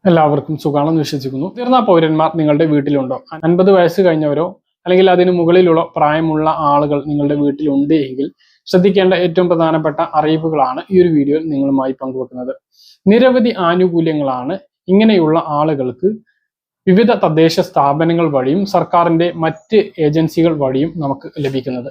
എല്ലാവർക്കും സുഖാണെന്ന് വിശ്വസിക്കുന്നു. മുതിർന്ന പൗരന്മാർ നിങ്ങളുടെ വീട്ടിലുണ്ടോ? 50 വയസ്സ് കഴിഞ്ഞവരോ അല്ലെങ്കിൽ അതിന് മുകളിലുള്ള പ്രായമുള്ള ആളുകൾ നിങ്ങളുടെ വീട്ടിലുണ്ട് എങ്കിൽ ശ്രദ്ധിക്കേണ്ട ഏറ്റവും പ്രധാനപ്പെട്ട അറിയിപ്പുകളാണ് ഈ ഒരു വീഡിയോയിൽ നിങ്ങളുമായി പങ്കുവെക്കുന്നത്. നിരവധി ആനുകൂല്യങ്ങളാണ് ഇങ്ങനെയുള്ള ആളുകൾക്ക് വിവിധ തദ്ദേശ സ്ഥാപനങ്ങൾ വഴിയും സർക്കാരിന്റെ മറ്റ് ഏജൻസികൾ വഴിയും നമുക്ക് ലഭിക്കുന്നത്,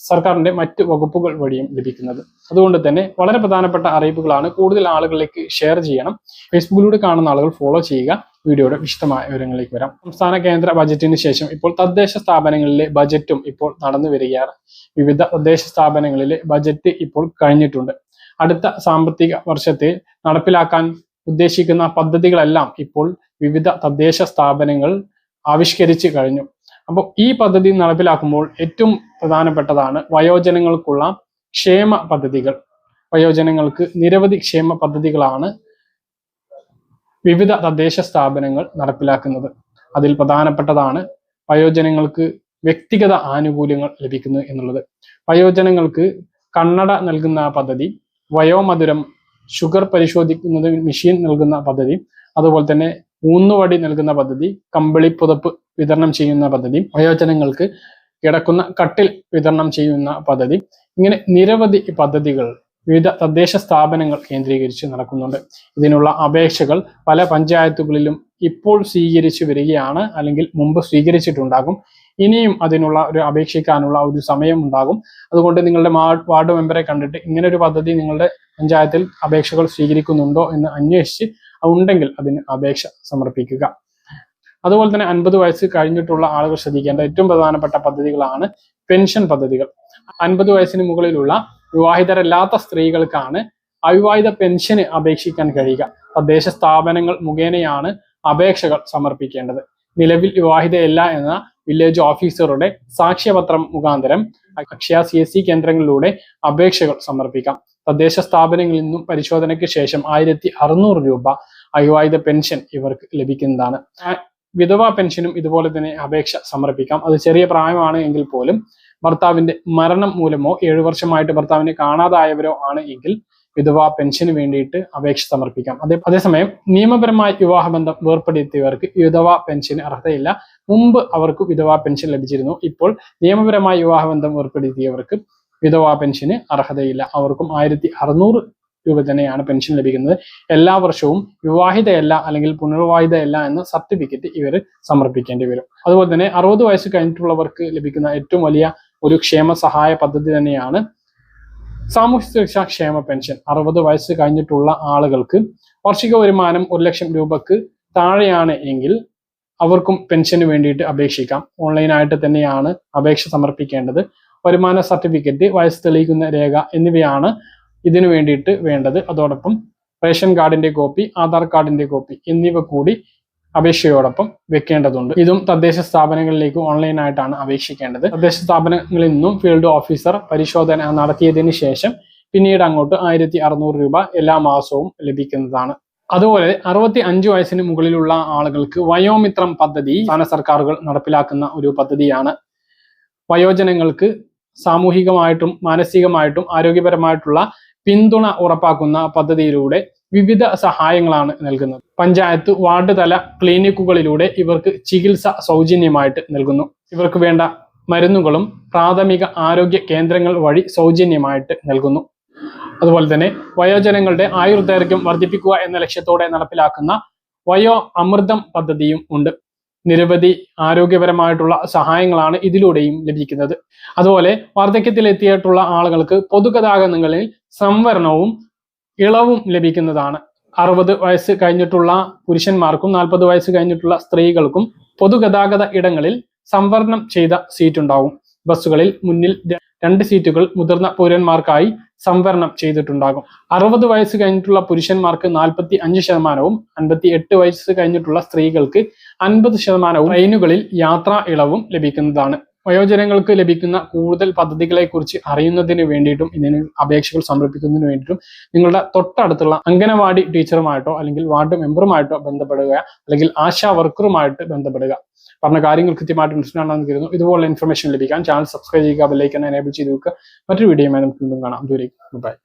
സർക്കാരിന്റെ മറ്റ് വകുപ്പുകൾ വഴിയും ലഭിക്കുന്നത്. അതുകൊണ്ട് തന്നെ വളരെ പ്രധാനപ്പെട്ട അറിയിപ്പുകളാണ്. കൂടുതൽ ആളുകളിലേക്ക് ഷെയർ ചെയ്യണം. ഫേസ്ബുക്കിലൂടെ കാണുന്ന ആളുകൾ ഫോളോ ചെയ്യുക. വീഡിയോയുടെ വിശദമായ വിവരങ്ങളിലേക്ക് വരാം. സംസ്ഥാന കേന്ദ്ര ബജറ്റിന് ശേഷം ഇപ്പോൾ തദ്ദേശ സ്ഥാപനങ്ങളിലെ ബജറ്റും ഇപ്പോൾ നടന്നു വരികയാണ്. വിവിധ തദ്ദേശ സ്ഥാപനങ്ങളിലെ ബജറ്റ് ഇപ്പോൾ കഴിഞ്ഞിട്ടുണ്ട്. അടുത്ത സാമ്പത്തിക വർഷത്തെ നടപ്പിലാക്കാൻ ഉദ്ദേശിക്കുന്ന പദ്ധതികളെല്ലാം ഇപ്പോൾ വിവിധ തദ്ദേശ സ്ഥാപനങ്ങൾ ആവിഷ്കരിച്ച് കഴിഞ്ഞു. അപ്പോൾ ഈ പദ്ധതി നടപ്പിലാക്കുമ്പോൾ ഏറ്റവും പ്രധാനപ്പെട്ടതാണ് വയോജനങ്ങൾക്കുള്ള ക്ഷേമ പദ്ധതികൾ. വയോജനങ്ങൾക്ക് നിരവധി ക്ഷേമ പദ്ധതികളാണ് വിവിധ തദ്ദേശ സ്ഥാപനങ്ങൾ നടപ്പിലാക്കുന്നത്. അതിൽ പ്രധാനപ്പെട്ടതാണ് വയോജനങ്ങൾക്ക് വ്യക്തിഗത ആനുകൂല്യങ്ങൾ ലഭിക്കുന്നു എന്നുള്ളത്. വയോജനങ്ങൾക്ക് കണ്ണട നൽകുന്ന പദ്ധതി, വയോമധുരം, ഷുഗർ പരിശോധിക്കുന്നത് മെഷീൻ നൽകുന്ന പദ്ധതി, അതുപോലെ തന്നെ ഊന്നുവടി നൽകുന്ന പദ്ധതി, കമ്പിളി പുതപ്പ് വിതരണം ചെയ്യുന്ന പദ്ധതി, വയോജനങ്ങൾക്ക് കിടക്കുന്ന കട്ടിൽ വിതരണം ചെയ്യുന്ന പദ്ധതി, ഇങ്ങനെ നിരവധി പദ്ധതികൾ വിവിധ തദ്ദേശ സ്ഥാപനങ്ങൾ കേന്ദ്രീകരിച്ച് നടക്കുന്നുണ്ട്. ഇതിനുള്ള അപേക്ഷകൾ പല പഞ്ചായത്തുകളിലും ഇപ്പോൾ സ്വീകരിച്ചു വരികയാണ്, അല്ലെങ്കിൽ മുമ്പ് സ്വീകരിച്ചിട്ടുണ്ടാകും. ഇനിയും അതിനുള്ള ഒരു അപേക്ഷിക്കാനുള്ള ഒരു സമയം ഉണ്ടാകും. അതുകൊണ്ട് നിങ്ങളുടെ വാർഡ് മെമ്പറെ കണ്ടിട്ട് ഇങ്ങനെ ഒരു പദ്ധതി നിങ്ങളുടെ പഞ്ചായത്തിൽ അപേക്ഷകൾ സ്വീകരിക്കുന്നുണ്ടോ എന്ന് അന്വേഷിച്ച് ഉണ്ടെങ്കിൽ അതിന് അപേക്ഷ സമർപ്പിക്കുക. അതുപോലെ തന്നെ 50 വയസ്സ് കഴിഞ്ഞിട്ടുള്ള ആളുകൾ ശ്രദ്ധിക്കേണ്ട ഏറ്റവും പ്രധാനപ്പെട്ട പദ്ധതികളാണ് പെൻഷൻ പദ്ധതികൾ. 50 വയസ്സിന് മുകളിലുള്ള വിവാഹിതരല്ലാത്ത സ്ത്രീകൾക്കാണ് അവിവാഹിത പെൻഷന് അപേക്ഷിക്കാൻ കഴിയുക. തദ്ദേശ സ്ഥാപനങ്ങൾ മുഖേനയാണ് അപേക്ഷകൾ സമർപ്പിക്കേണ്ടത്. നിലവിൽ വിവാഹിതയല്ല എന്ന വില്ലേജ് ഓഫീസറുടെ സാക്ഷ്യപത്രം മുഖാന്തരം അക്ഷയ CSC കേന്ദ്രങ്ങളിലൂടെ അപേക്ഷകൾ സമർപ്പിക്കാം. തദ്ദേശ സ്ഥാപനങ്ങളിൽ നിന്നും പരിശോധനയ്ക്ക് ശേഷം 1600 രൂപ അവിവാഹിത പെൻഷൻ ഇവർക്ക് ലഭിക്കുന്നതാണ്. വിധവാ പെൻഷനും ഇതുപോലെ തന്നെ അപേക്ഷ സമർപ്പിക്കാം. അത് ചെറിയ പ്രായമാണ് എങ്കിൽ പോലും ഭർത്താവിന്റെ മരണം മൂലമോ 7 വർഷമായിട്ട് ഭർത്താവിനെ കാണാതായവരോ ആണ് എങ്കിൽ വിധവാ പെൻഷന് വേണ്ടിയിട്ട് അപേക്ഷ സമർപ്പിക്കാം. അതേസമയം നിയമപരമായ വിവാഹബന്ധം വേർപ്പെടുത്തിയവർക്ക് വിധവാ പെൻഷന് അർഹതയില്ല. മുമ്പ് അവർക്ക് വിധവാ പെൻഷൻ ലഭിച്ചിരുന്നു. ഇപ്പോൾ നിയമപരമായ വിവാഹബന്ധം വേർപ്പെടുത്തിയവർക്ക് വിധവാ പെൻഷന് അർഹതയില്ല. അവർക്കും 1600 രൂപ തന്നെയാണ് പെൻഷൻ ലഭിക്കുന്നത്. എല്ലാ വർഷവും വിവാഹിതയല്ല അല്ലെങ്കിൽ പുനർവിവാഹിതയല്ല എന്ന സർട്ടിഫിക്കറ്റ് ഇവർ സമർപ്പിക്കേണ്ടി വരും. അതുപോലെ തന്നെ 60 വയസ്സ് കഴിഞ്ഞിട്ടുള്ളവർക്ക് ലഭിക്കുന്ന ഏറ്റവും വലിയ ഒരു ക്ഷേമ സഹായ പദ്ധതി തന്നെയാണ് സാമൂഹ്യ സുരക്ഷാ ക്ഷേമ പെൻഷൻ. 60 വയസ്സ് കഴിഞ്ഞിട്ടുള്ള ആളുകൾക്ക് വാർഷിക വരുമാനം 1 ലക്ഷം രൂപക്ക് താഴെയാണ് എങ്കിൽ അവർക്കും പെൻഷന് വേണ്ടിയിട്ട് അപേക്ഷിക്കാം. ഓൺലൈനായിട്ട് തന്നെയാണ് അപേക്ഷ സമർപ്പിക്കേണ്ടത്. വരുമാന സർട്ടിഫിക്കറ്റ്, വയസ്സ് തെളിയിക്കുന്ന രേഖ എന്നിവയാണ് ഇതിനു വേണ്ടിയിട്ട് വേണ്ടത്. അതോടൊപ്പം റേഷൻ കാർഡിന്റെ കോപ്പി, ആധാർ കാർഡിന്റെ കോപ്പി എന്നിവ കൂടി അപേക്ഷയോടൊപ്പം വെക്കേണ്ടതുണ്ട്. ഇതും തദ്ദേശ സ്ഥാപനങ്ങളിലേക്ക് ഓൺലൈനായിട്ടാണ് അപേക്ഷിക്കേണ്ടത്. തദ്ദേശ സ്ഥാപനങ്ങളിൽ നിന്നും ഫീൽഡ് ഓഫീസർ പരിശോധന നടത്തിയതിനു ശേഷം പിന്നീട് അങ്ങോട്ട് 1600 രൂപ എല്ലാ മാസവും ലഭിക്കുന്നതാണ്. അതുപോലെ 65 വയസ്സിന് മുകളിലുള്ള ആളുകൾക്ക് വയോമിത്രം പദ്ധതി സംസ്ഥാന സർക്കാരുകൾ നടപ്പിലാക്കുന്ന ഒരു പദ്ധതിയാണ്. വയോജനങ്ങൾക്ക് സാമൂഹികമായിട്ടും മാനസികമായിട്ടും ആരോഗ്യപരമായിട്ടുള്ള പിന്തുണ ഉറപ്പാക്കുന്ന പദ്ധതിയിലൂടെ വിവിധ സഹായങ്ങളാണ് നൽകുന്നത്. പഞ്ചായത്ത്, വാർഡ് തല ക്ലിനിക്കുകളിലൂടെ ഇവർക്ക് ചികിത്സ സൗജന്യമായിട്ട് നൽകുന്നു. ഇവർക്ക് വേണ്ട മരുന്നുകളും പ്രാഥമിക ആരോഗ്യ കേന്ദ്രങ്ങൾ വഴി സൗജന്യമായിട്ട് നൽകുന്നു. അതുപോലെ തന്നെ വയോജനങ്ങളുടെ ആയുർദൈർഘ്യം വർദ്ധിപ്പിക്കുക എന്ന ലക്ഷ്യത്തോടെ നടപ്പിലാക്കുന്ന വയോ അമൃതം പദ്ധതിയും ഉണ്ട്. നിരവധി ആരോഗ്യപരമായിട്ടുള്ള സഹായങ്ങളാണ് ഇതിലൂടെയും ലഭിക്കുന്നത്. അതുപോലെ വാർദ്ധക്യത്തിലെത്തിയിട്ടുള്ള ആളുകൾക്ക് പൊതുഗതാഗതങ്ങളിൽ സംവരണവും ഇളവും ലഭിക്കുന്നതാണ്. 60 വയസ്സ് കഴിഞ്ഞിട്ടുള്ള പുരുഷന്മാർക്കും 40 വയസ്സ് കഴിഞ്ഞിട്ടുള്ള സ്ത്രീകൾക്കും പൊതുഗതാഗത ഇടങ്ങളിൽ സംവരണം ചെയ്ത സീറ്റ് ഉണ്ടാവും. ബസ്സുകളിൽ മുന്നിൽ 2 സീറ്റുകൾ മുതിർന്ന പൗരന്മാർക്കായി സംവരണം ചെയ്തിട്ടുണ്ടാകും. 60 വയസ്സ് കഴിഞ്ഞിട്ടുള്ള പുരുഷന്മാർക്ക് 45%, 58 വയസ്സ് കഴിഞ്ഞിട്ടുള്ള സ്ത്രീകൾക്ക് 50% ട്രെയിനുകളിൽ യാത്രാ ഇളവും ലഭിക്കുന്നതാണ്. വയോജനങ്ങൾക്ക് ലഭിക്കുന്ന കൂടുതൽ പദ്ധതികളെ കുറിച്ച് അറിയുന്നതിന് വേണ്ടിയിട്ടും ഇതിന് അപേക്ഷകൾ സമർപ്പിക്കുന്നതിന് വേണ്ടിയിട്ടും നിങ്ങളുടെ തൊട്ടടുത്തുള്ള അംഗനവാടി ടീച്ചറുമായിട്ടോ അല്ലെങ്കിൽ വാർഡ് മെമ്പറുമായിട്ടോ ബന്ധപ്പെടുക, അല്ലെങ്കിൽ ആശാ വർക്കറുമായിട്ട് ബന്ധപ്പെടുക. പറഞ്ഞ കാര്യങ്ങൾ കൃത്യമായിട്ട് മനസ്സിലാണെന്ന് കരുതുന്നു. ഇതുപോലുള്ള ഇൻഫർമേഷൻ ലഭിക്കാൻ ചാനൽ സബ്സ്ക്രൈബ് ചെയ്യുക, ബെൽ ഐക്കൺ എനേബിൾ ചെയ്ത് വെക്കുക. മറ്റൊരു വീഡിയോയുമായി നമുക്ക് വീണ്ടും കാണാം. ദൂരേക്ക് ബൈ.